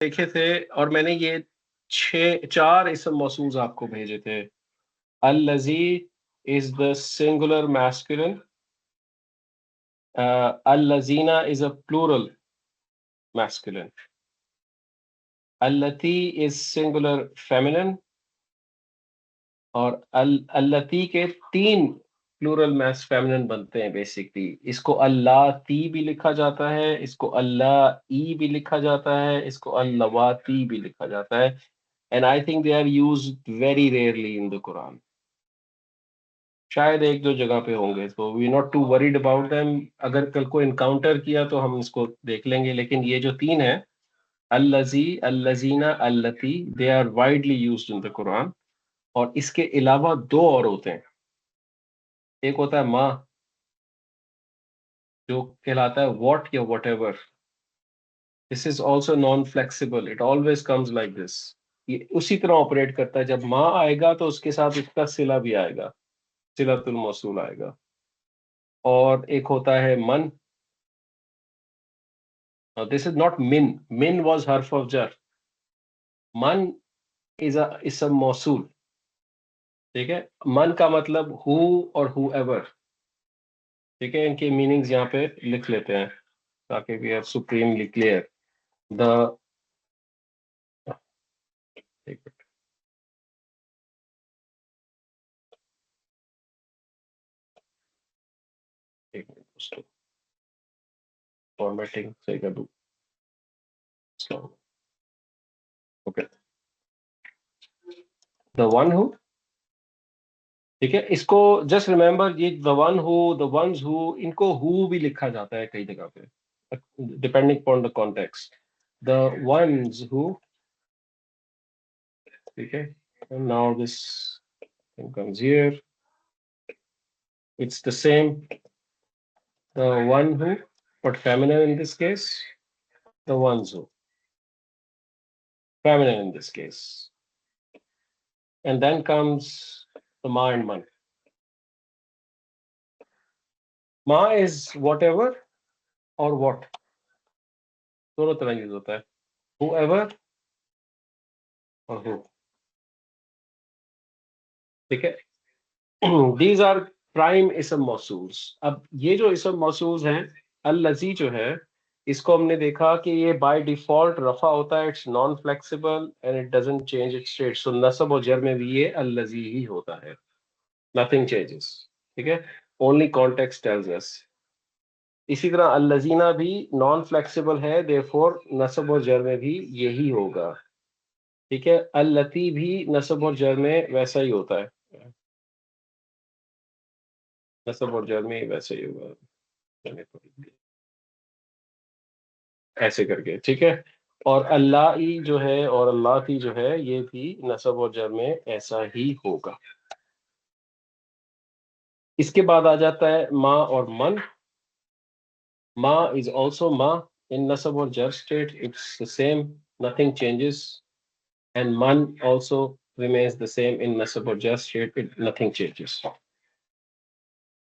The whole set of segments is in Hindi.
देखे थे, और मैंने ये छह चार इसम मौसूल्स आपको भेजे थे। अल्लजी इज द सिंगुलर मैस्कुलिन, अल्लजीना इज अ प्लूरल मैस्कुलिन, अल्लती इज सिंगुलर फेमिनिन, और अल्लती के तीन प्लूरल मैस फेमिनिन बनते हैं बेसिकली। इसको अल्लाती भी लिखा जाता है, इसको अल्लाई भी लिखा जाता है, इसको अल्लवाती भी लिखा जाता है। And I think they are used very rarely in the Quran. शायद एक दो जगह पे होंगे, तो we not to worried about them. अगर कल को इनकाउंटर किया तो हम इसको देख लेंगे, लेकिन ये जो तीन है, अल्लजी, अल्लजीना, अल्लती, they are widely used in the Quran. और इसके अलावा दो और होते हैं। एक होता है माँ, जो कहलाता है वॉट या what ever. This is also non flexible, it always comes like this. ये उसी तरह ऑपरेट करता है, जब माँ आएगा तो उसके साथ उसका सिला भी आएगा, सिलातुल मौसूल आएगा। और एक होता है मन। दिस इज नॉट मिन, मिन वॉज हर्फ ऑफ जर। मन इज अ इसम मौसूल। ठीक है, मन का मतलब हु और हु एवर। ठीक है, इनके मीनिंग्स यहाँ पे लिख लेते हैं ताकि we are supremely clear. The एक मिनट उसको फॉर्मेटिंग सही कर दूं। Okay, the one who. ठीक है, इसको जस्ट रिमेंबर, ये the one who, the ones who, इनको हु भी लिखा जाता है कई जगह पे, depending upon the context. The ones who. ठीक है, now this thing comes here, it's the same, the one who, but feminine in this case, the ones who, feminine in this case. And then comes the ma and man. Ma is whatever or what, दोनों तरह यूज होता है, whoever और who। ठीक है, these are prime ism मौसूल्स। अब ये जो इसम मौसूल्स हैं, अल-लजी जो है, इसको हमने देखा कि ये बाय डिफॉल्ट रफा होता है, it's non flexible and it doesn't change its state. So नस्ब और जर में भी ये अल-लजी ही होता है, नथिंग चेंजेस। ठीक है, ओनली कॉन्टेक्स्ट टेल्स अस। इसी तरह अल-लजीना भी नॉन फ्लेक्सिबल है, देयरफॉर नस्ब और जर में भी यही होगा। ठीक है, अल-लती भी नस्ब और जर में वैसा ही होता है, नस्ब और जर में वैसा ही होगा, ऐसे करके। ठीक है, और अल्लाह जो है और अल्लाह की जो है, ये भी नस्ब और जर में ऐसा ही होगा। इसके बाद आ जाता है माँ और मन। माँ इज ऑल्सो माँ इन नस्ब और जर state, it's the same, nothing changes. And मन also remains the same in nasab or jar state, it nothing changes।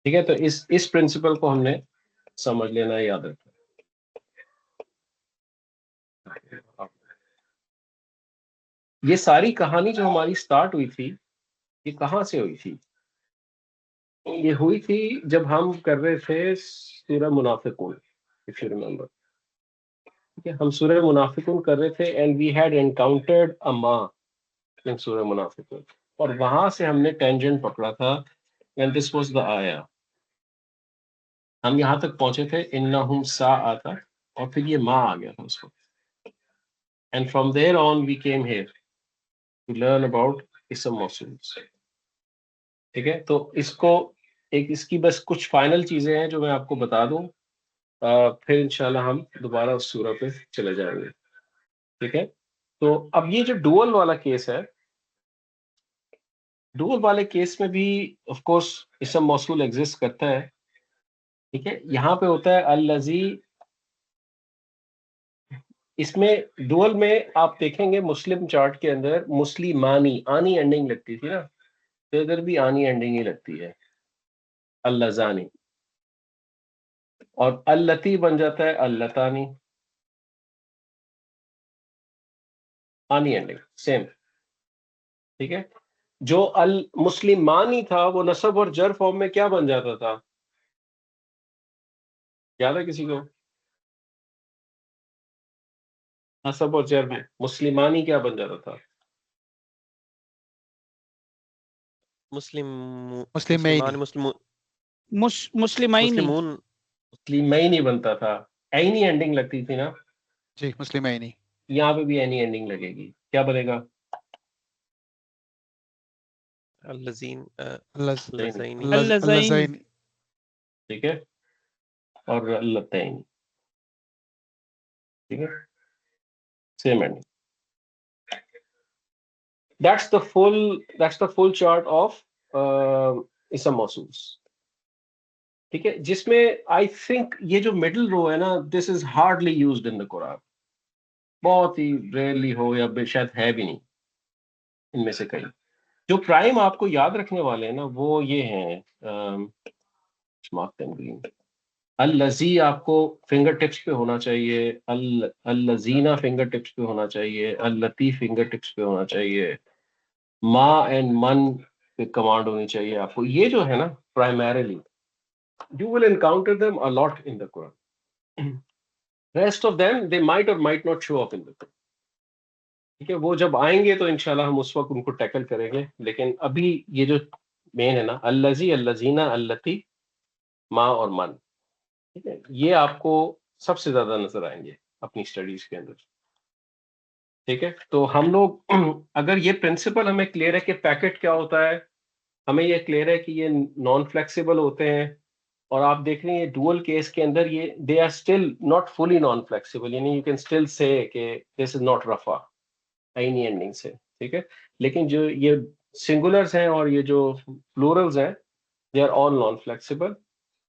ठीक है, तो इस प्रिंसिपल को हमने समझ लेना, याद रखना। ये सारी कहानी जो हमारी स्टार्ट हुई थी, ये कहाँ से हुई थी? ये हुई थी जब हम कर रहे थे सूरह मुनाफिकून, इफ यू रिमेम्बर। ठीक है, हम सूरह मुनाफिकून कर रहे थे एंड वी हैड एनकाउंटर्ड अ माँ इन सूरह मुनाफिकून, और वहां से हमने टेंजेंट पकड़ा था, एंड दिस वाज द आया। हम यहाँ तक पहुंचे थे इन्नहुम सा आता, और फिर ये माँ आ गया था उसको, and from there on we came here to learn about इसम मौसूल्स। ठीक है, तो इसको एक, इसकी बस कुछ फाइनल चीजें हैं जो मैं आपको बता दूं, फिर इंशाल्लाह हम दोबारा उस सूरह पे चले जाएंगे। ठीक है, तो अब ये जो डुअल वाला केस है, डुअल वाले केस में भी ऑफ कोर्स इसम मौसूल एग्जिस्ट करता है। ठीक है, यहाँ पे होता है अल-लजी। इसमें डुअल में आप देखेंगे मुस्लिम चार्ट के अंदर मुस्लिमानी आनी एंडिंग लगती थी ना, तो इधर भी आनी एंडिंग ही लगती है, अल-लजानी। और अल-लती बन जाता है अल-लतानी। आनी एंडिंग सेम, ठीक है। जो अल मुस्लिमानी था वो नसब और जर फॉर्म में क्या बन जाता था, याद है किसी को? नसब और जर में मुस्लिमानी क्या बन जाता था? मुस्लिम, मुस्लिम में ही मुसलमान, नहीं, मुस्लिमाइनी। मुस्लिमून। मुस्लिम में ही नहीं बनता था, एनी एंडिंग लगती थी ना, जी मुस्लिम में ही नहीं। यहाँ पे भी एनी एंडिंग लगेगी, क्या बनेगा? अल्लज़ीन, लज़ीन, अल्लज़ैनी। ठीक है, और लतैन, ठीक है, same ending. That's the full chart of इसम मौसूल्स, ठीक है, जिसमें आई थिंक ये जो मिडिल रो है ना, this is hardly used in the Quran, बहुत ही रेयरली हो या शायद है भी नहीं इनमें से कई। जो प्राइम आपको याद रखने वाले हैं ना वो ये हैं, मार्क देम ग्रीन। अल लजी आपको फिंगर टिप्स पे होना चाहिए, अल लजीना फिंगर टिप्स पे होना चाहिए, अल लतीफ फिंगर टिप्स पे होना चाहिए, मा एंड मन पे कमांड होनी चाहिए आपको। ये जो है ना primarily you will encounter them a lot in the Quran, rest of them they might और might not show up in the Quran, ठीक है। वो जब आएंगे तो इंशाल्लाह हम उस वक्त उनको टैकल करेंगे, लेकिन अभी ये जो मेन है ना, अल्लजी, अल्लजीना, अल्लती, मा और मन, ठीक है, ये आपको सबसे ज्यादा नजर आएंगे अपनी स्टडीज के अंदर, ठीक है। तो हम लोग अगर ये प्रिंसिपल हमें क्लियर है कि पैकेट क्या होता है, हमें ये क्लियर है कि ये नॉन फ्लेक्सिबल होते हैं, और आप देख रहे हैं ये डुअल केस के अंदर ये they are still not fully non flexible, यानी यू कैन स्टिल से कि दिस इज नॉट रफा एनी एंडिंग से, ठीक है। लेकिन जो ये सिंगुलर्स हैं और ये जो प्लूरल्स हैं they are all non flexible.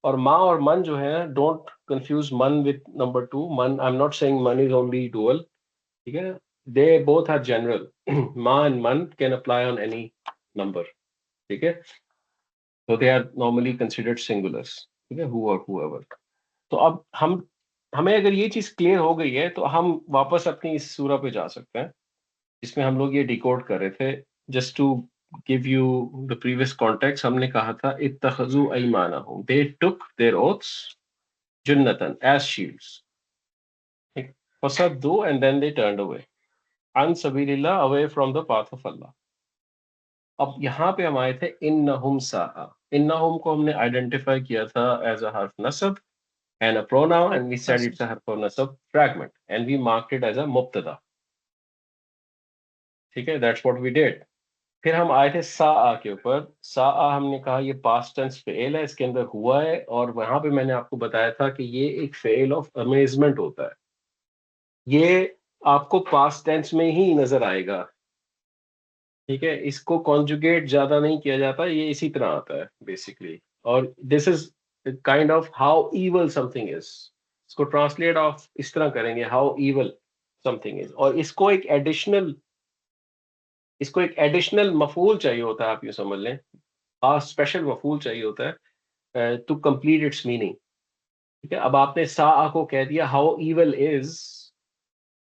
और माँ और मन जो है, डोंट कंफ्यूज मन विद नंबर टू। मन, आई एम नॉट सेइंग मन इज ओनली डुअल, ठीक है, दे बोथ आर जनरल। माँ एंड मन can apply on any number, ठीक है, तो they are normally considered singulars, ठीक है, हु और हूएवर। तो अब हमें अगर ये चीज क्लियर हो गई है तो हम वापस अपनी इस सूरा पे जा सकते हैं जिसमें हम लोग ये डिकोड कर रहे थे। Just to give you the previous context, हमने कहा था इत्तखजू अयमानहुम, दे टुक देयर ओथ्स जुन्नतन एज शील्ड्स, फसद्दू and then they turned away अन सबीलिल्लाह, away from the path of Allah. अब यहाँ पे हम आए थे इन्नहुम साआ। इन्नहुम को हमने आइडेंटिफाई किया था एज अ हर्फ नसब and a pronoun, and we said it's a harf nasab fragment, and we marked it as a mubtada, ठीक है, that's what we did। फिर हम आए थे साआ के ऊपर। साआ हमने कहा ये पास्ट टेंस फेल है, इसके अंदर हुआ है, और वहां पे मैंने आपको बताया था कि ये एक फेल ऑफ अमेजमेंट होता है, ये आपको पास्ट टेंस में ही नजर आएगा, ठीक है, इसको कॉन्जुगेट ज्यादा नहीं किया जाता, ये इसी तरह आता है बेसिकली। और this is kind of how evil something is, इसको ट्रांसलेट ऑफ इस तरह करेंगे, हाउ ईवल समथिंग इज, और इसको एक एडिशनल मफूल चाहिए होता है, आप यूँ समझ लें, स्पेशल मफूल चाहिए होता है टू कंप्लीट इट्स मीनिंग, ठीक है। अब आपने सा को कह दिया how evil is,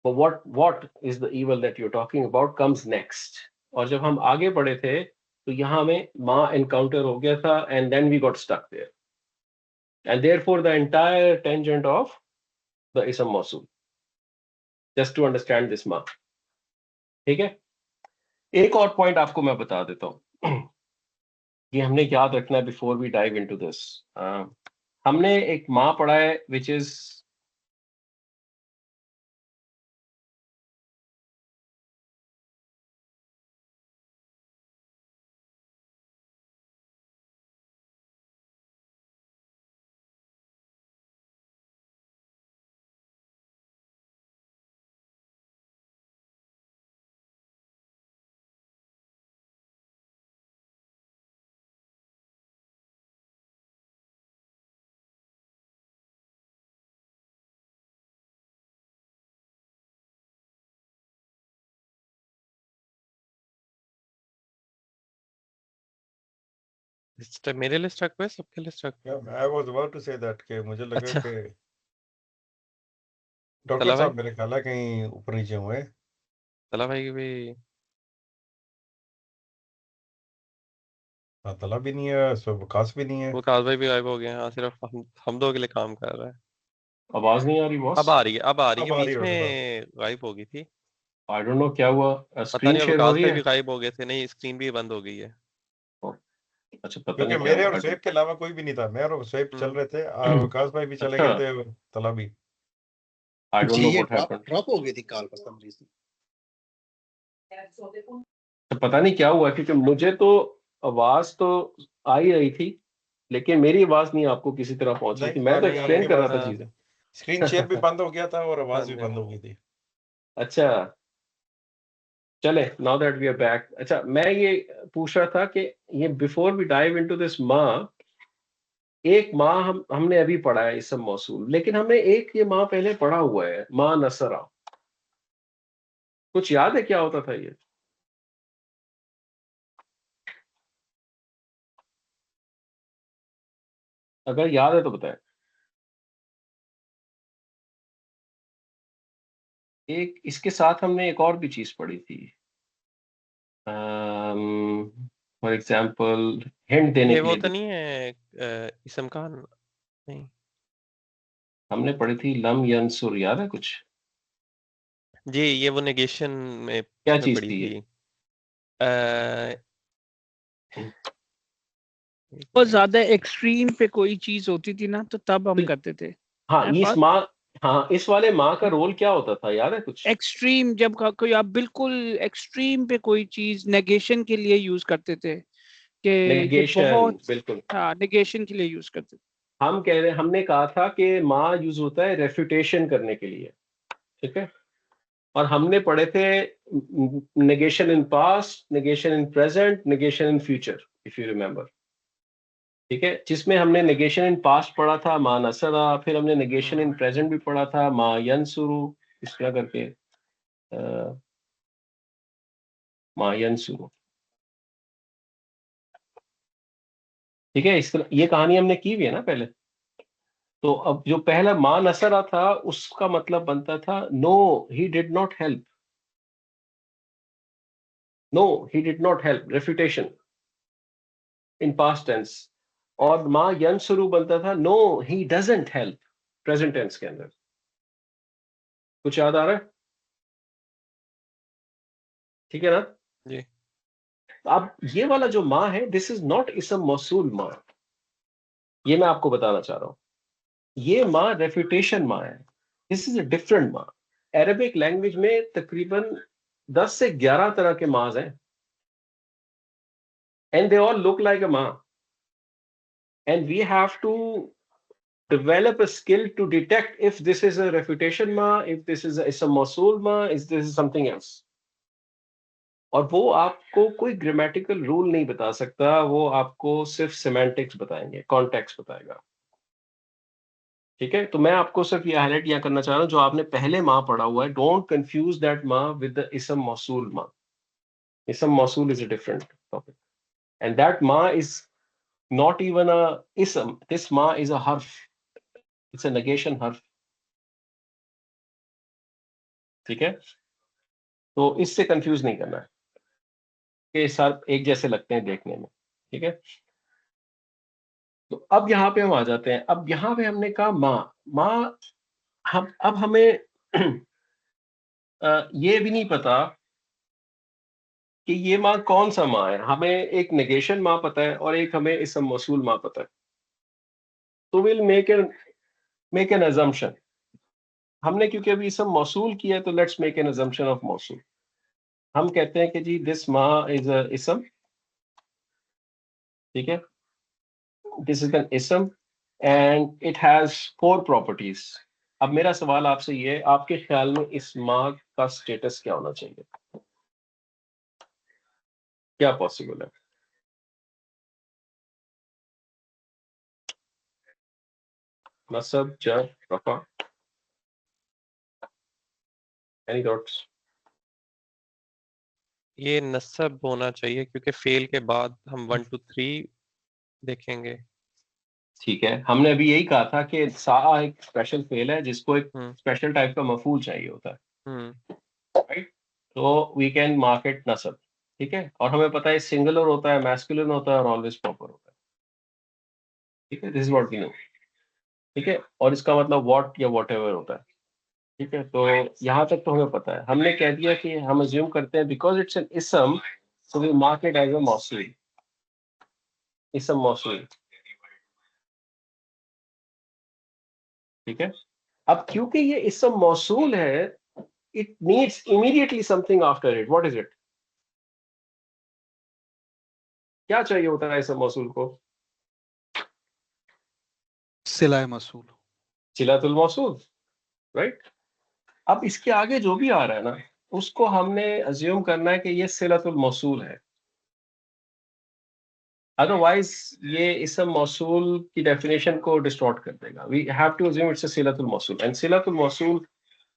what is the evil that you're talking about comes next। और जब हम आगे बढ़े थे तो यहाँ हमें माँ एनकाउंटर हो गया था, and then we got stuck there, and therefore the entire tangent of the ism mawsul, just to understand this माँ, ठीक है। एक और पॉइंट आपको मैं बता देता हूँ, ये हमने याद रखना है before we dive into this. हमने एक माँ पढ़ा है विच इज मेरे लिए स्टक हुआ है, सबके लिए स्टक हुआ Yeah, I was about to say that कि मुझे लगा अच्छा। कि डॉक्टर चला भाई, साहब मेरे ख्याल है कहीं ऊपर नीचे हुए। तला भाई की भी हाँ, तला भी नहीं है, वकास भी नहीं है। वो काज भाई भी गायब हो गए हैं। हाँ, सिर्फ हम दो के लिए काम कर रहा है। आवाज नहीं आ रही बॉस? अब आ रही है, अब आ रही है। अब आ रही बीच है डॉक्टर साहब। में गायब हो गई थी। आई डोंट नो क्या हुआ, पता स्क्रीन नहीं, अब शेयर हो काज रही भाई है? भी गायब हो गए थे। नहीं, स्क्रीन भी बंद हो गई है। अच्छा पता क्योंकि नहीं क्या मेरे हुआ। और स्वेप के अलावा कोई भी नहीं था, मैं और स्वेप चल रहे थे, वकास भाई भी चले अच्छा, गए थे और तला भी। आई डोंट जी नो ये व्हाट ड्रॉप हैपेंड। ड्रॉप हो गई थी कॉल पर सम रीजन। तो पता नहीं क्या हुआ, क्योंकि मुझे तो आवाज तो आ ही रही थी, लेकिन मेरी आवाज नहीं आपको किसी तरह पहुंच रही थी। नहीं, मैं तो नहीं, एक्सप्लेन कर रहा था हाँ, चीजें। स्क्रीन शेयर भी बंद हो गया था और आवाज भी बंद है। बंद हो गई थी। अच्छा चले, now that we are back. अच्छा मैं ये पूछ रहा था कि ये before we dive into this माँ, एक माँ हमने अभी पढ़ा है इसम मौसूल, लेकिन हमने एक ये माँ पहले पढ़ा हुआ है, माँ नसरा। कुछ याद है क्या होता था ये? अगर याद है तो बताएं। एक इसके साथ हमने एक और भी चीज पढ़ी थी, फॉर एग्जाम्पल हिंट देने ये के वो लिए तो नहीं है इसम खान? नहीं। हमने पढ़ी थी लम यंसुर, याद है कुछ? जी, ये वो नेगेशन में क्या उसमें चीज पड़ी थी ये? थी। अ, बहुत ज्यादा एक्सट्रीम पे कोई चीज होती थी ना, तो तब हम तो करते थे। हाँ इस माँ, हाँ इस वाले माँ का रोल क्या होता था, याद है कुछ? एक्सट्रीम जब कोई आप बिल्कुल एक्सट्रीम पे कोई चीज नेगेशन के लिए यूज करते थे कि ये नेगेशन, बहुत, बिल्कुल। हाँ नेगेशन के लिए यूज करते थे। हम कह रहे, हमने कहा था कि माँ यूज होता है रेफ्यूटेशन करने के लिए, ठीक है? और हमने पढ़े थे negation in past, negation in present, negation in future, if you remember. ठीक है, जिसमें हमने नेगेशन इन पास्ट पढ़ा था मा नसरा, फिर हमने नेगेशन इन प्रेजेंट भी पढ़ा था मा यंसुरु, इस तरह करके मा यंसुरु। ठीक है, इस तरह ये कहानी हमने की हुई है ना पहले। तो अब जो पहला मा नसरा था उसका मतलब बनता था no he did not help, no he did not help, refutation in past tense. और मा यंसुरु बनता था no he doesn't help, present tense के अंदर। कुछ याद आ रहा है? ठीक है ना? जी। अब ये वाला जो माँ है, दिस इज नॉट इसम मौसूल माँ, ये मैं आपको बताना चाह रहा हूं। ये माँ रेफ्यूटेशन माँ है, दिस इज अ डिफरेंट माँ। अरेबिक लैंग्वेज में तकरीबन 10 से 11 तरह के माँ हैं, and they all look like a माँ, and we have to develop a skill to detect if this is a refutation ma, if this is a ism mausul ma, if this is something else. और वो आपको कोई ग्रामेटिकल रूल नहीं बता सकता, वो आपको सिर्फ सिमेंटिक्स बताएंगे, कॉन्टेक्स्ट बताएगा। ठीक है, तो मैं आपको सिर्फ ये हाईलाइट यहाँ करना चाह रहा हूँ, जो आपने पहले माँ पढ़ा हुआ है, डोंट कंफ्यूज दैट माँ विद द इसम मौसूल माँ। इसम मौसूल is a different topic, and that माँ इज नॉट इवन अ इसम, दिस माँ इज अ हर्फ, इट्स अ नेगेशन हर्फ। ठीक है, तो इससे कंफ्यूज नहीं करना है कि सर एक जैसे लगते हैं देखने में। ठीक है, तो अब यहाँ पे हम आ जाते हैं। अब यहाँ पे हमने कहा माँ, माँ, हम अब हमें ये भी नहीं पता कि ये माँ कौन सा माँ है। हमें एक नेगेशन माँ पता है और एक हमें इसम मौसूल माँ पता है। तो विल मेक एन अजम्पशन। हमने क्योंकि अभी इसम मौसूल किया है, तो let's make an assumption of मौसूल। हम कहते हैं कि जी दिस माँ इज अ इसम, ठीक है, दिस इज एन इसम एंड इट हैज 4 प्रॉपर्टीज। अब मेरा सवाल आपसे ये है, आपके ख्याल में इस माँ का स्टेटस क्या होना चाहिए? क्या पॉसिबल है? नसब, जर, रफा, एनी थॉट्स? ये नस्ब होना चाहिए, क्योंकि फेल के बाद हम 1 2 3 देखेंगे। ठीक है, हमने अभी यही कहा था कि सा एक स्पेशल फेल है जिसको एक हम्म स्पेशल टाइप का मफूल चाहिए होता है, हम्म राइट? तो वी कैन मार्क इट नसब, ठीक है। और हमें पता है सिंगुलर होता है, मैस्कुलिन होता है और ऑलवेज प्रॉपर होता है, ठीक है। This is what we know, ठीक है। और इसका मतलब व्हाट या व्हाटएवर होता है, ठीक है। तो यहाँ तक तो हमें पता है। हमने कह दिया कि हम अज्यूम करते हैं बिकॉज इट्स एन इसम, so we mark it as a मौसूल, इसम मौसूल, ठीक है। अब क्योंकि ये इसम मौसूल है, it needs immediately something after it. What is it? क्या चाहिए होता है इसम मौसूल को? सिलाए मसूल। सिलातुल मौसूल, राइट। अब इसके आगे जो भी आ रहा है ना, उसको हमने अज्यूम करना है कि ये सिलातुल मौसूल है। अदरवाइज ये इसम मौसूल की डेफिनेशन को डिस्टॉर्ट कर देगा। We have to assume it's a सिलातुल मौसूल, एंड सिलातुल मौसूल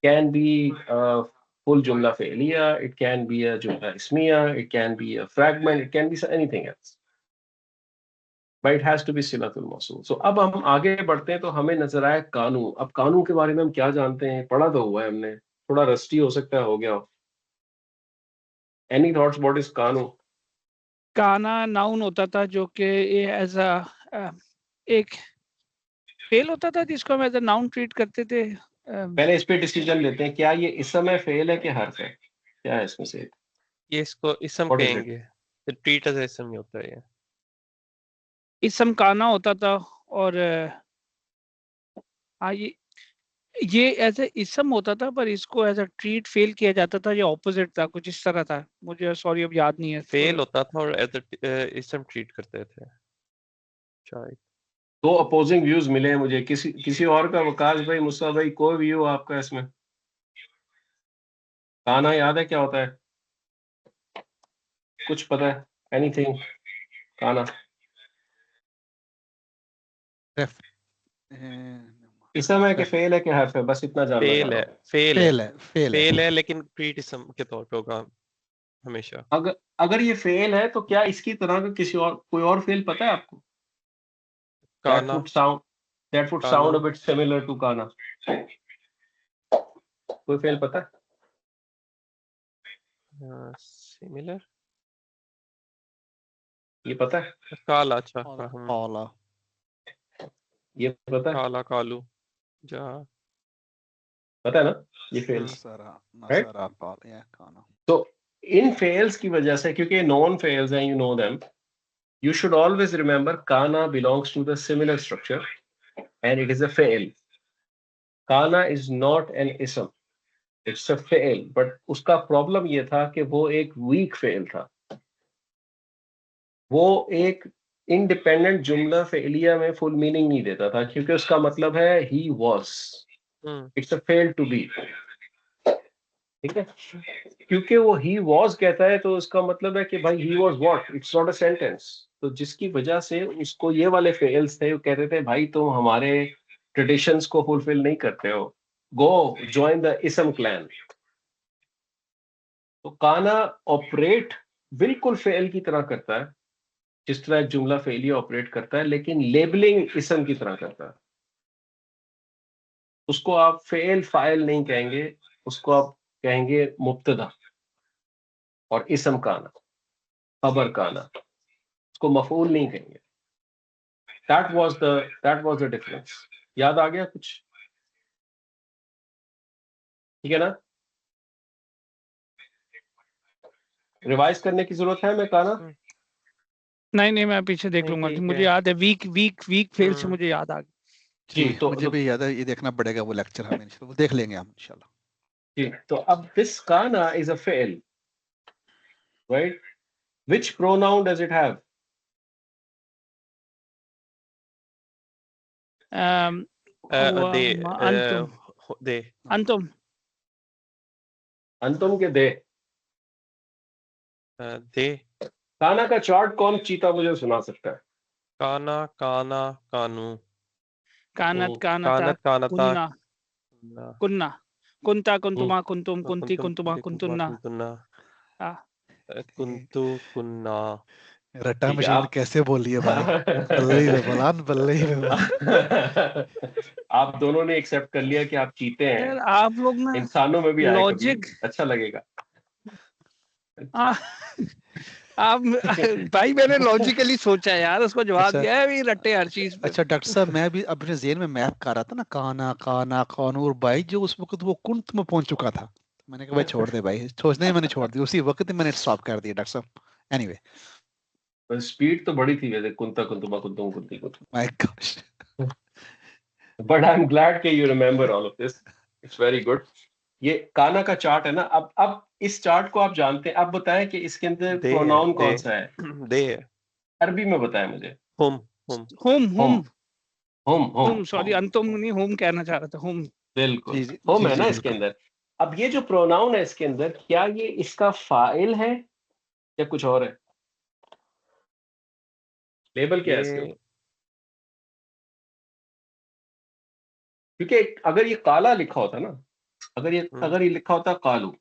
कैन बी फुल जुमला फेलिया, इट कैन बी अ जुमला इस्मिया, it can be a fragment, it can be anything else, but it has to be सिलातुल मौसूल। सो अब हम आगे बढ़ते हैं तो हमें नजर आया कानू। अब कानू के बारे में हम क्या जानते हैं? पढ़ा तो हुआ है हमने, थोड़ा रस्टी हो सकता है हो गया हो। एनी थॉट्स व्हाट इज कानू? काना नाउन होता था जो कि ये एज अ एक फेल होता था जिसको हम एज अ नाउन ट्रीट करते थे। पहले इस पे डिसीजन लेते हैं, क्या ये इसम है, फेल है कि हर्फ है? क्या है इसमें से? ये इसको इसम What is it? कहेंगे, तो ट्रीट एज इसम ही होता है ये। इसम काना होता था और हाँ ये एज ए इसम होता था, पर इसको एज अ ट्रीट फेल किया जाता था। ये ऑपोजिट था, कुछ इस तरह था। मुझे सॉरी अब याद नहीं है। फेल होता था और एज इसम ट्रीट करते थे शायद। दो अपोजिंग व्यूज मिले हैं मुझे। किसी और का, वकास भाई, मुस्ता भाई, कोई व्यू आपका इसमें? काना याद है क्या होता है? कुछ पता है? एनीथिंग? काना रेफ इसम है कि फेल है कि हर्फ है? बस इतना जानना चाह फेल रहा है, हूँ। फेल है, फेल है, फेल है। फेल है, लेकिन ट्रीट इसम के तौर पे होगा हमेशा। अगर ये फेल है तो क्या इसकी तरह का किसी और, कोई और फेल पता है आपको? That काना, would sound that would Kanu, sound a bit similar to काना। कोई फेल पता है? सिमिलर, ये पता है? काला, अच्छा, काला। ये पता है? काला, कालू, जहाँ, पता है ना ये फेल्स, नसरा, राइट? नसरा काला, या काना। तो इन फेल्स की वजह से, क्योंकि नॉन फेल्स हैं, you know them, you should always remember kana belongs to the similar structure and it is a fail. Kana is not an ism, it's a fail. But उसका प्रॉब्लम ये था कि वो एक वीक फेल था। वो एक इंडिपेंडेंट जुमला फेलिया में फुल मीनिंग नहीं देता था, क्योंकि उसका मतलब है ही वॉज, इट्स अ फेल टू बी, ठीक है। क्योंकि वो ही वॉज कहता है तो उसका मतलब है कि भाई he was what, it's not a sentence. तो जिसकी वजह से उसको ये वाले फेल्स थे, वो कहते थे भाई तुम हमारे ट्रेडिशंस को फुलफिल नहीं करते हो, गो ज्वाइन द इसम क्लैन। तो काना ऑपरेट बिल्कुल फेल की तरह करता है, जिस तरह एक जुमला फेलियर ऑपरेट करता है, लेकिन लेबलिंग इसम की तरह करता है। उसको आप फेल फाइल नहीं कहेंगे, उसको आप कहेंगे मुब्तदा, और इसम काना, खबर काना, उसको मफूल नहीं कहेंगे। that was the difference। याद आ गया कुछ? ठीक है ना? रिवाइज करने की जरूरत है मैं काना? नहीं, मैं पीछे देख नहीं, लूंगा। ठीक मुझे है। याद है, वीक फेल से मुझे याद आ गया। जी, जी, तो मुझे भी याद है। ये देखना पड़ेगा वो लेक्चर हमें, वो देख लेंगे हम इंशाल्लाह। जी, तो अब दिस काना is a fail, right? Which pronoun does it have? दे, अंतुम, दे, अंतुम, अंतुम के दे। दे, काना का चार्ट कौन चीता मुझे सुना सकता है? काना, काना, कानू, कानत, कानता, कानत, कानता, कुन्ना, कुन्ना, कुंता, कुंतुमा, कुंतुम, कुंती, कुंतुमा, कुंतुन्ना, कुंतुन्ना, हाँ। कुंतु, कुन्ना। रट्टा ठीक है, मशीन आप कैसे बोल रही है भाई। बल्ले ही बलान, बल्ले ही बलान। आप दोनों ने एक्सेप्ट कर लिया कि आप चीते हैं। यार आप लोग ना इंसानों में भी आए कभी, लॉजिक अच्छा लगेगा। आ, आप भाई मैंने लॉजिकली सोचा यार, उसको जवाब अच्छा। दिया है भी रट्टे हर चीज पे। अच्छा डॉक्टर साहब, मैं भी अपने जेहन में मैप कर रहा था ना, काना काना कानूर, भाई जो उस वक्त वो कुंत में पहुंच चुका था, मैंने कहा भाई छोड़ दे भाई, सोचने ही मैंने छोड़ दी, उसी वक्त ही मैंने स्टॉप कर दिया डॉक्टर साहब। एनीवे, स्पीड तो बड़ी थी वैसे, कुंता कुंतुमा कुंतुम कुंती कुंतुम। My gosh. But I am glad कि you remember all of this, it's very good. ये काना का चार्ट है ना, अब इस चार्ट को आप जानते हैं। अब बताएं कि इसके अंदर दे है, प्रोनाउन कौन दे सा है। दे है, अरबी में बताएं मुझे। होम होम होम होम, होम होम होम होम, सॉरी होम, अंतुम नहीं, होम कहना चाह रहा था, होम। बिल्कुल जी जी होम जी है जी ना इसके बिल्कुल। अंदर। अब ये जो प्रोनाउन है इसके अंदर, क्या ये इसका फाइल है या कुछ और है? लेबल क्या है इसके ऊपर? ये क्योंकि अगर ये काला लिखा होता ना, अगर हम्म, ये लिखा होता कालू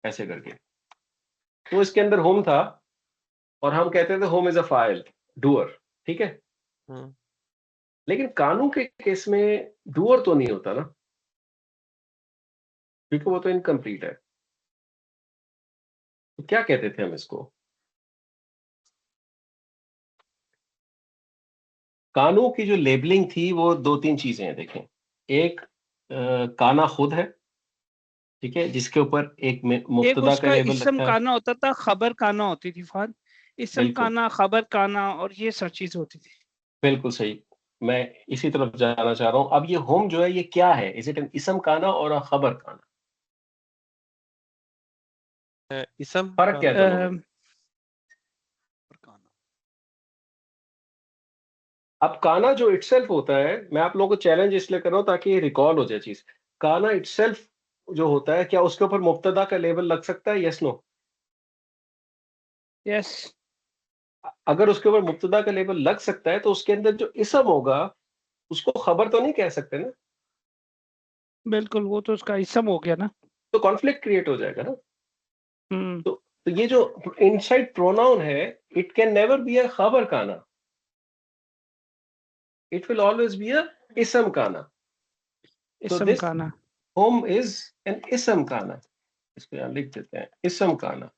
ऐसे करके, तो इसके अंदर होम था और हम कहते थे home is a file, doer, ठीक है। हम्म, लेकिन कानू के केस में डूअर तो नहीं होता ना, क्योंकि वो तो इनकम्प्लीट है। तो क्या कहते थे हम इसको? कानू की जो लेबलिंग थी वो दो तीन चीजें हैं, देखें। एक काना खुद है, ठीक है, जिसके ऊपर एक एक मुब्तदा का उसका लेबल इसम लगता है। काना होता था, खबर काना होती थी फाद, इसम बिल्कुल, काना, खबर काना, और ये सब चीज होती थी। बिल्कुल सही। मैं इसी तरफ जाना चाह रहा हूं। अब ये होम जो है ये क्या है? इज इट एन इसम काना और अ खबर काना? इसम फर्क क्या है काना, दोनों में? अब काना जो इटसेल्फ होता है, मैं आप लोगों को चैलेंज इसलिए कर रहा हूं ताकि ये रिकॉल हो जाए चीज। काना इटसेल्फ जो होता है, क्या उसके ऊपर मुब्तदा का लेबल लग सकता है? Yes no? यस, अगर उसके ऊपर मुब्तदा का लेबल लग सकता है तो उसके अंदर जो इसम होगा उसको खबर तो नहीं कह सकते ना, बिल्कुल, वो तो उसका इसम हो गया ना। तो कॉन्फ्लिक्ट क्रिएट हो जाएगा ना। हम्म, तो ये जो इनसाइड प्रोनाउन है, it can never be a खबर काना, it will always be a इसम काना। तो इसम दिस काना। होम इज एन इसम काना। इसको यहां लिख देते हैं, इसम काना।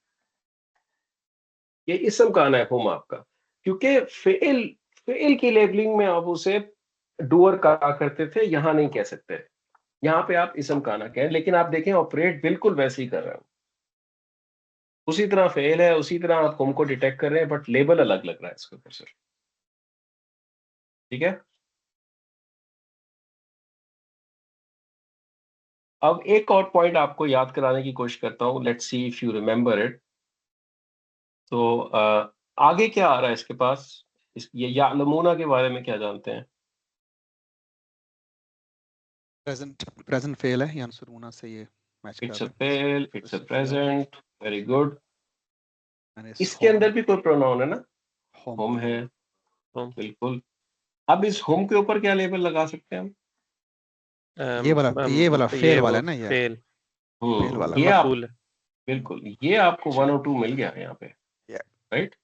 ये इसम काना है होम आपका, क्योंकि फेल फेल की लेबलिंग में आप उसे डूअर कहा करते थे, यहां नहीं कह सकते। यहां पे आप इसम काना कहें, लेकिन आप देखें ऑपरेट बिल्कुल वैसे ही कर रहे हो। उसी तरह फेल है, उसी तरह आप होम को डिटेक्ट कर रहे हैं, बट लेबल अलग लग रहा है इसके ऊपर सिर्फ, ठीक है। अब एक और पॉइंट आपको याद कराने की कोशिश करता हूं, let's see if you remember it. तो आगे क्या आ रहा है इसके पास? ये यालमूना के बारे में क्या जानते हैं? प्रेजेंट प्रेजेंट फेल है, यांसुरूना से ये मैच कर इट्स अ रहा है। Fail, it's a It's a fail present, very good. and it's इसके home, अंदर भी कोई प्रोनाउन है ना? home। होम है, होम, बिल्कुल। अब इस होम के ऊपर क्या लेबल लगा सकते हैं हम? ये वाला फेल ये वाला वो है ना, ये फेल वाला। ये आप, मफूल है। बिल्कुल, ये आपको जी 1 और 2 मिल गया यहाँ पे, yeah, राइट?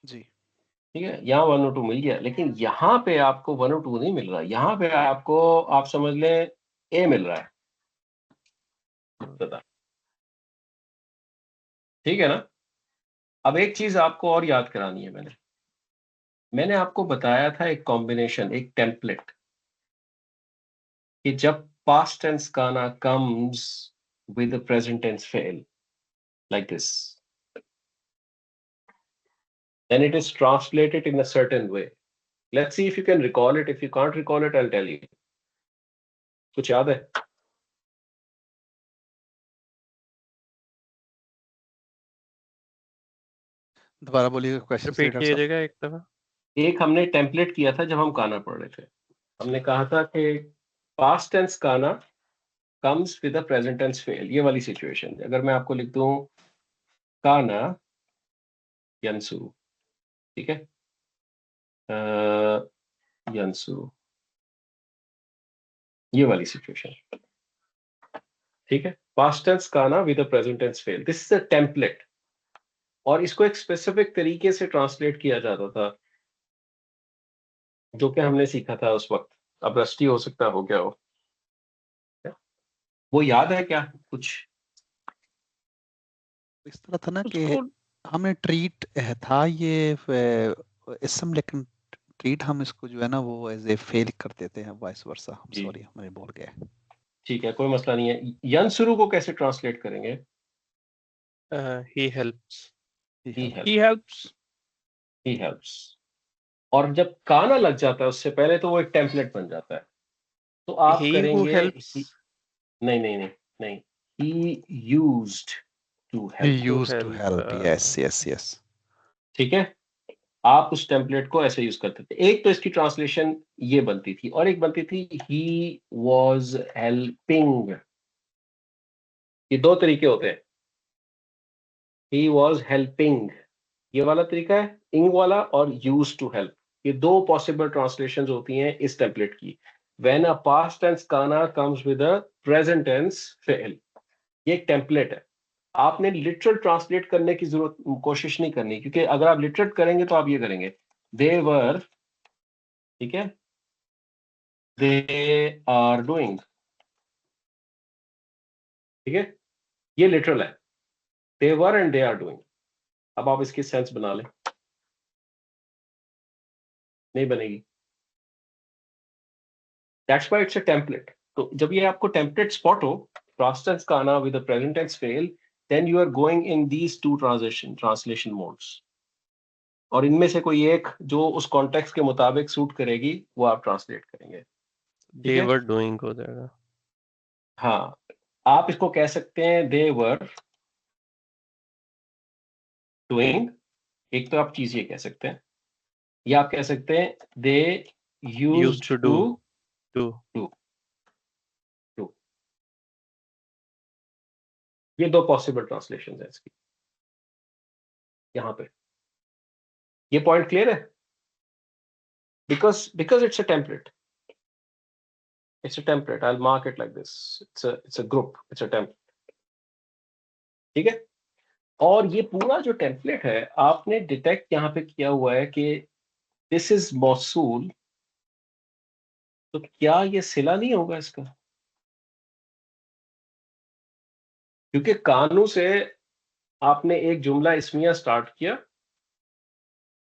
जी। ठीक है, यहाँ 1 और 2 मिल गया, लेकिन यहाँ पे आपको 1 और 2 नहीं मिल रहा। यहाँ पे आपको, आप समझ लें, ए मिल रहा है, मुब्तदा, ठीक है ना। अब एक चीज आपको और याद करानी है। मैंने आपको बताया था एक कॉम्बिनेशन, एक टेम्पलेट, कि जब पास्ट टेंस काना comes with the present tense फेल like this, then it is translated in a certain way. Let's see if you can recall it. If you can't recall it, I'll tell you. कुछ याद है? दोबारा बोलिए क्वेश्चन से रिपीट डॉक्टर साहब। कीजिएगा एक दफा। एक हमने टेम्पलेट किया था जब हम काना पढ़ रहे थे। हमने कहा था कि पास्ट टेंस काना comes with the present tense फेल, ये वाली सिचुएशन। अगर मैं आपको लिख दूं काना यंसु, ठीक है, यंसु, ये वाली सिचुएशन, ठीक है। पास्ट टेंस काना विद द प्रेजेंट टेंस फेल, दिस इज अ टेम्पलेट। और इसको एक स्पेसिफिक तरीके से ट्रांसलेट किया जाता था, जो कि हमने सीखा था उस वक्त। अब रस्टी हो सकता हो गया हो, वो याद है क्या कुछ? इस तरह था ना कि उसको हमें ट्रीट था ये इसम, लेकिन ट्रीट हम इसको जो है ना वो एज ए फेल कर देते हैं, वाइस वर्सा। जी सॉरी मैंने बोल गया। ठीक है, कोई मसला नहीं है। यंसुरु को कैसे ट्रांसलेट करेंगे? He helps. He he help. he help, helps he helps. और जब काना लग जाता है उससे पहले तो वो एक टेम्पलेट बन जाता है। तो आप ही हु करेंगे हेल्प्स नहीं नहीं नहीं नहीं, he used to he help. To used to help, yes help. Yes yes. ठीक है, आप उस टेम्पलेट को ऐसे यूज करते थे। एक तो इसकी ट्रांसलेशन ये बनती थी, और एक बनती थी ही वॉज हेल्पिंग। ये दो तरीके होते हैं, ही वॉज हेल्पिंग ये वाला तरीका है, इंग वाला, और यूज टू हेल्प। ये दो पॉसिबल ट्रांसलेशंस होती हैं इस टेम्पलेट की। व्हेन अ पास्ट टेंस काना comes with a present tense फेल, ये एक टेम्पलेट है। आपने लिटरल ट्रांसलेट करने की जरूरत कोशिश नहीं करनी, क्योंकि अगर आप लिटरल करेंगे तो आप ये करेंगे दे वर, ठीक है, दे आर डूइंग, ठीक है, ये लिटरल है, they were and they are doing. अब आप इसकी सेंस बना लें, नहीं बनेगी। That's why it's a template. तो जब ये आपको टेम्पलेट स्पॉट हो, पास्ट टेंस का आना विद द प्रेजेंट टेंस फेल, then you are going in these two translation modes, और इनमें से कोई एक जो उस कॉन्टेक्स्ट के मुताबिक सूट करेगी वो आप ट्रांसलेट करेंगे। ठीक दे है, वर डूइंग हो जाएगा। हाँ, आप इसको कह सकते हैं दे वर डूइंग, एक तो आप चीज ये कह सकते हैं, या आप कह सकते हैं they used used to to do. Do. ये दो पॉसिबल ट्रांसलेशन है इसकी यहां पे। ये पॉइंट क्लियर है? Because it's a template, it's a template, I'll mark it like this, it's a group, it's a template। ठीक है, और ये पूरा जो टेम्पलेट है आपने डिटेक्ट यहां पे किया हुआ है कि दिस इज मौसूल, तो क्या ये सिला नहीं होगा इसका? क्योंकि कानू से आपने एक जुमला इसमिया स्टार्ट किया।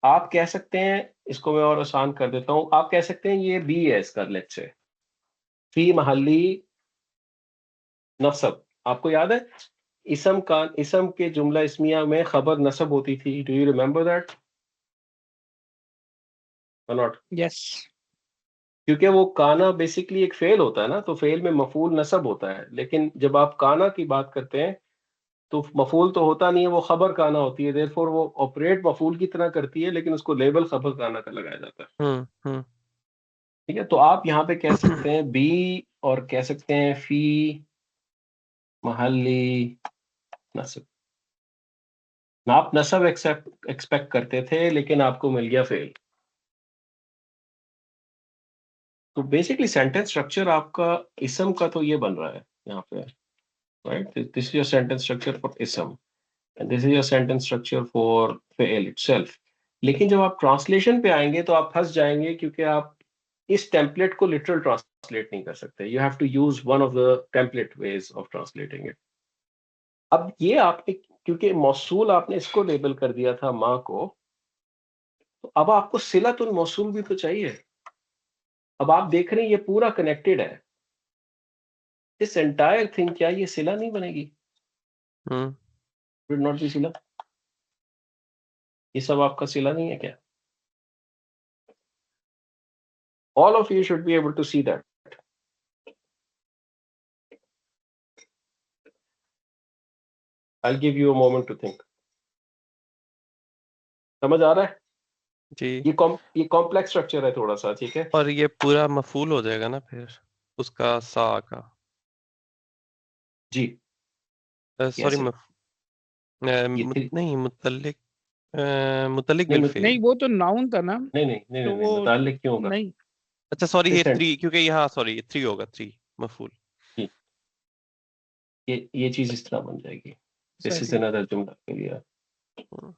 आप कह सकते हैं, इसको मैं और आसान कर देता हूं, आप कह सकते हैं ये बी है इसका, लेट से फी महली नसब। आपको याद है इसम के जुमला इसमिया में खबर नसब होती थी, डू यू रिमेंबर दैट और नॉट? yes क्योंकि वो काना बेसिकली एक फेल होता है ना, तो फेल में मफूल नसब होता है, लेकिन जब आप काना की बात करते हैं तो मफूल तो होता नहीं है, वो खबर काना होती है, देयरफॉर वो ऑपरेट मफूल की तरह करती है, लेकिन उसको लेबल खबर काना का लगाया जाता है। हम्म। ठीक है, तो आप यहाँ पे कह सकते हैं बी, और कह सकते हैं फी महली नसब। आप नसब एक्सपेक्ट करते थे, लेकिन आपको मिल गया फेल। तो बेसिकली सेंटेंस स्ट्रक्चर आपका इसम का तो ये बन रहा है यहाँ पे, right? This is your sentence structure for इसम, and this is your sentence structure for फेल इटसेल्फ। लेकिन जब आप ट्रांसलेशन पे आएंगे तो आप फंस जाएंगे, क्योंकि आप इस टेम्पलेट को लिटरल ट्रांसलेट नहीं कर सकते। You have to use one of the template ways of translating it. अब ये आपने, क्योंकि मौसूल आपने इसको लेबल कर दिया था माँ को, तो अब आपको सिलतुल मौसूल भी तो चाहिए। अब आप देख रहे हैं ये पूरा कनेक्टेड है, दिस एंटायर थिंग, क्या ये सिला नहीं बनेगी? हम्म। विल नॉट बी सिला? ये सब आपका सिला नहीं है क्या? All of you should be able to see that. I'll give you a moment to think. समझ आ रहा है? जी। ये कॉम्प्लेक्स स्ट्रक्चर है थोड़ा सा, ठीक है? और ये पूरा मफूल हो जाएगा ना फिर उसका सा का। जी, सॉरी कैसे? ये थ्री, नहीं मुतल्लिक मुतल्लिक नहीं बिल मुत- फेल। नहीं वो तो नाउन था ना, नहीं नहीं नहीं तो नहीं, वो मुताल्लिक क्यों होगा? नहीं अच्छा सॉरी, ये Listen, 3 क्योंकि यहाँ सॉरी ये 3 होगा, 3 मफूल। जी, ये चीज इस तरह बन जाएगी। दिस इज सही अनदर जुमला के लिए, हम्म,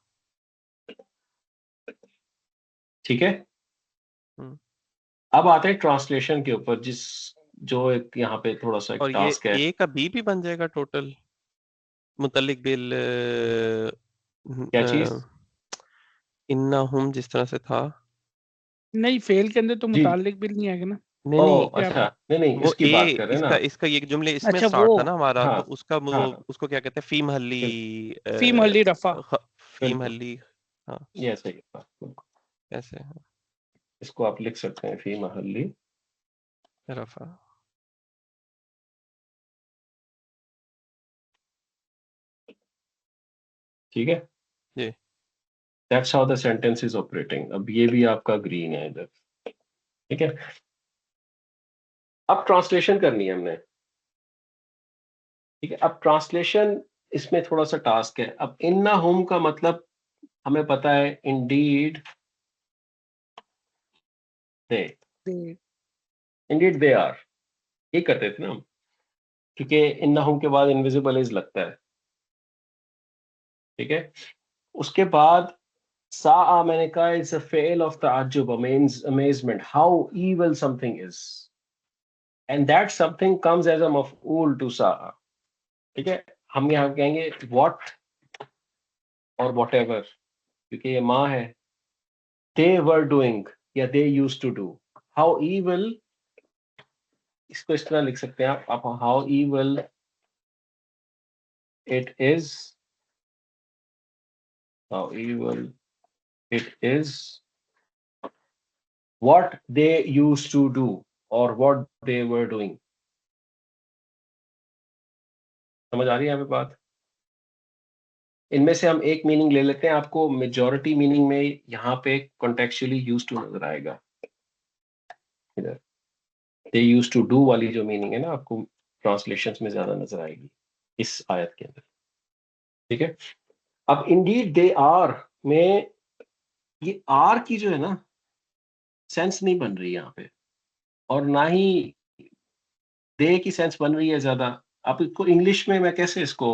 ठीक है? हम्म। अब आते हैं ट्रांसलेशन के ऊपर, जो एक यहाँ पे थोड़ा सा एक और ये टास्क है। ए का बी भी बन जाएगा टोटल। मुतल्लिक बिल क्या चीज? इन्नहुम जिस तरह से था, नहीं, फेल के अंदर तो जी। मुताल्लिक बिल नहीं आएगा ना। नहीं नहीं, ओ अच्छा, नहीं वो इसकी बात कर रहे हैं ना। इसका ये जुमले इसमें अच्छा, स्टार्ट वो था ना हमारा, हाँ तो उसका वो हाँ उसको क्या कहते हैं, फी महल्ली फी महल्ली रफा। फी बिल्कुल। महल्ली, हाँ ये सही बात, बिल्कुल। ऐसे इसको आप लिख सकते हैं फी महल्ली रफा। ठीक है। जी that's how the sentence is operating. अब ये भी आपका ग्रीन है इधर, ठीक है। अब ट्रांसलेशन करनी है हमने, ठीक है। अब ट्रांसलेशन इसमें थोड़ा सा टास्क है। अब इन्ना हुम का मतलब हमें पता है, indeed they, they- indeed they are, ये करते थे ना हम, क्योंकि इन्ना हुम के बाद इनविजिबल इज लगता है, ठीक है। उसके बाद सा मैंने कहा इट्स अ फेल ऑफ ताज्जुब, amazement, how evil something is, and that something comes as a maf'ul to सा, ठीक है। हम यहाँ कहेंगे what और whatever, क्योंकि ये माँ है। they were doing या they used to do, how evil, इसको इस तरह लिख सकते हैं आप how evil it is, how evil it is what they used to do or what they were doing। समझ आ रही है यहाँ पे बात? इनमें से हम एक मीनिंग ले लेते हैं, आपको मेजॉरिटी मीनिंग में यहाँ पे कॉन्टेक्चुअली यूज टू नजर आएगा। इधर दे यूज टू डू वाली जो मीनिंग है ना, आपको ट्रांसलेशंस में ज्यादा नजर आएगी इस आयत के अंदर, ठीक है। अब इंडीड दे आर में ये आर की जो है ना सेंस नहीं बन रही यहाँ पे, और ना ही दे की सेंस बन रही है ज्यादा। आप इसको इंग्लिश में मैं कैसे इसको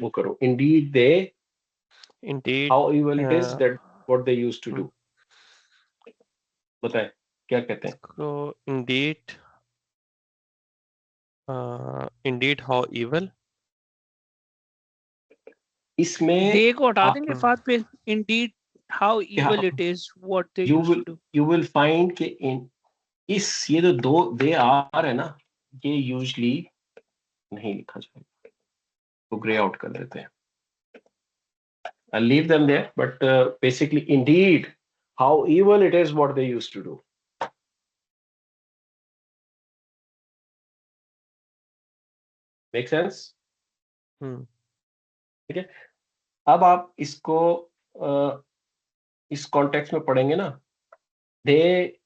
वो करूं, indeed they, indeed how evil it is that what they used to do, बताएं क्या कहते हैं? इसको इंडीड हाउ इवल, इसमें दे को हटा आप देंगे फात पे, indeed how evil it is what they used to do. You will find के इन इस ये जो दो दे आर है ना, ये यूजली नहीं लिखा जाएगा, तो ग्रे आउट कर देते हैं। I'll leave them there, but basically, indeed, how evil it is what they used to do. Make sense? ठीक है। अब आप इसको इस कॉन्टेक्स्ट में पढ़ेंगे ना, they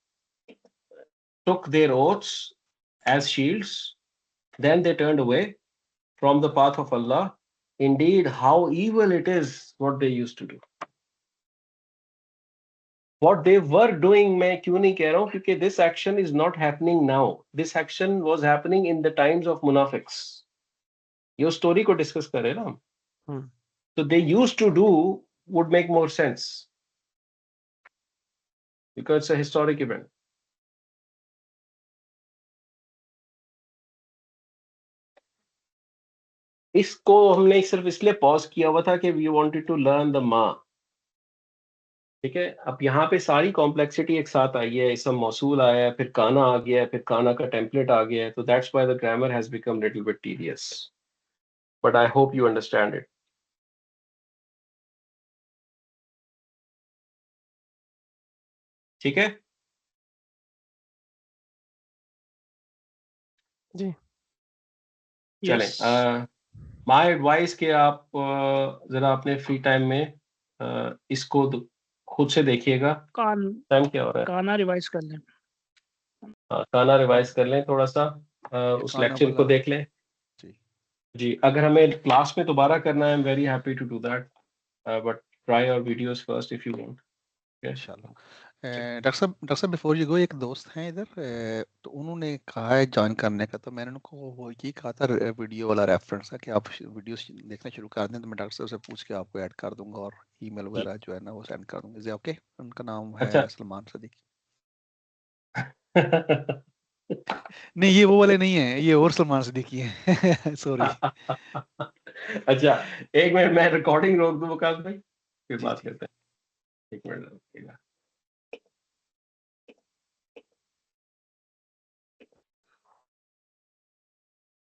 took their oaths as shields, then they turned away from the path of Allah. Indeed, how evil it is what they used to do. What they were doing, मैं क्यों नहीं कह रहा हूं, क्योंकि this action is not happening now. This action was happening in the times of munafiqs. ये स्टोरी को डिस्कस कर रहे हैं ना हम, so they used to do would make more sense because it's a historic event. इसको हमने सिर्फ इसलिए पॉज किया हुआ था कि we wanted to learn the मा, ठीक है। अब यहाँ पे सारी कॉम्प्लेक्सिटी एक साथ आई है, इसम मौसूल आया है, फिर काना आ गया है, फिर काना का टेम्पलेट आ गया है, तो that's why the grammar has become little bit tedious, but I hope you understand it, ठीक है जी। चलें। माय एडवाइस के आप जरा अपने फ्री टाइम में इसको खुद से देखिएगा। टाइम क्या हो रहा है? काना रिवाइज कर लें। काना रिवाइज कर लें थोड़ा सा, उस काना लेक्चर को वाला देख लें जी। जी। अगर हमें क्लास में दोबारा करना है, I am very happy to do that, but try our videos first if you want. इंशाल्लाह। डॉक्टर साहब बिफोर यू गो, एक दोस्त हैं इधर, तो उन्होंने कहा है ज्वाइन करने का, तो मैंने उनको वो ये कहा था वीडियो वाला रेफरेंस है कि आप वीडियोस देखना शुरू कर दें, तो मैं डॉक्टर साहब से पूछ के आपको ऐड कर दूंगा और ईमेल वगैरह जो है ना वो सेंड कर दूंगा। Is okay? उनका नाम है अच्छा सलमान सदीकी। नहीं, ये वो वाले नहीं है, ये और सलमान सदीकी है। सॉरी। अच्छा, 1 मिनट मैं रिकॉर्डिंग रोक दूँ वकास भाई, फिर जी, बात जी। करते हैं। 1 मिनट रुकिएगा।